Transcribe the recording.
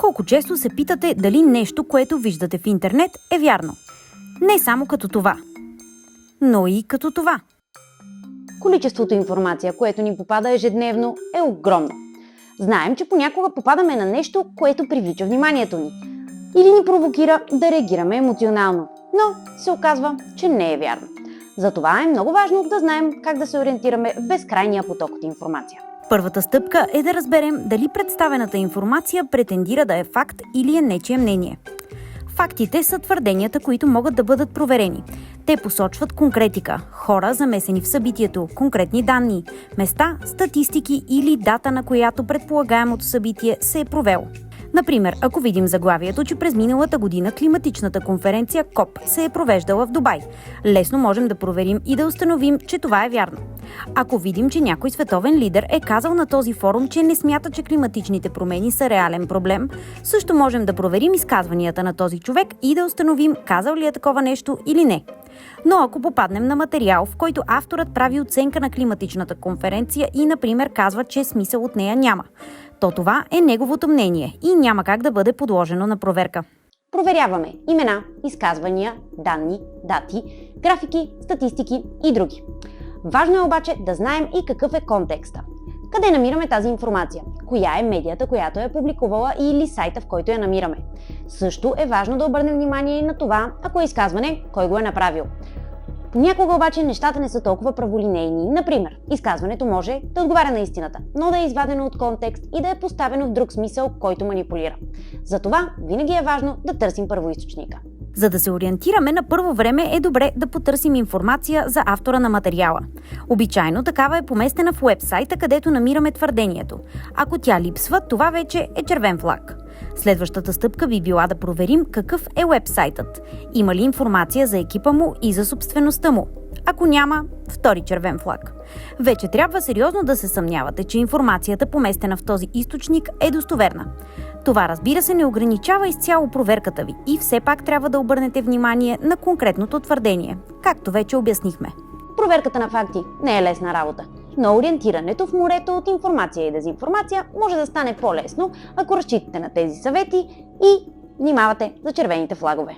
Колко често се питате дали нещо, което виждате в интернет, е вярно? Не само като това, но и като това. Количеството информация, което ни попада ежедневно, е огромно. Знаем, че понякога попадаме на нещо, което привлича вниманието ни или ни провокира да реагираме емоционално, но се оказва, че не е вярно. Затова е много важно да знаем как да се ориентираме в безкрайния поток от информация. Първата стъпка е да разберем дали представената информация претендира да е факт или е нечие мнение. Фактите са твърденията, които могат да бъдат проверени. Те посочват конкретика, хора замесени в събитието, конкретни данни, места, статистики или дата, на която предполагаемото събитие се е провело. Например, ако видим заглавието, че през миналата година климатичната конференция КОП се е провеждала в Дубай, лесно можем да проверим и да установим, че това е вярно. Ако видим, че някой световен лидер е казал на този форум, че не смята, че климатичните промени са реален проблем, също можем да проверим изказванията на този човек и да установим казал ли е такова нещо или не. Но ако попаднем на материал, в който авторът прави оценка на климатичната конференция и, например, казва, че смисъл от нея няма, то това е неговото мнение и няма как да бъде подложено на проверка. Проверяваме имена, изказвания, данни, дати, графики, статистики и други. Важно е обаче да знаем и какъв е контекста. Къде намираме тази информация? Коя е медията, която е публикувала, или сайта, в който я намираме? Също е важно да обърнем внимание и на това, ако е изказване, кой го е направил. Понякога обаче нещата не са толкова праволинейни. Например, изказването може да отговаря на истината, но да е извадено от контекст и да е поставено в друг смисъл, който манипулира. Затова винаги е важно да търсим първоизточника. За да се ориентираме, на първо време е добре да потърсим информация за автора на материала. Обичайно такава е поместена в уебсайта, където намираме твърдението. Ако тя липсва, това вече е червен флаг. Следващата стъпка би била да проверим какъв е уебсайтът. Има ли информация за екипа му и за собствеността му? Ако няма, втори червен флаг. Вече трябва сериозно да се съмнявате, че информацията, поместена в този източник, е достоверна. Това, разбира се, не ограничава изцяло проверката ви и все пак трябва да обърнете внимание на конкретното твърдение, както вече обяснихме. Проверката на факти не е лесна работа, но ориентирането в морето от информация и дезинформация може да стане по-лесно, ако разчитате на тези съвети и внимавате за червените флагове.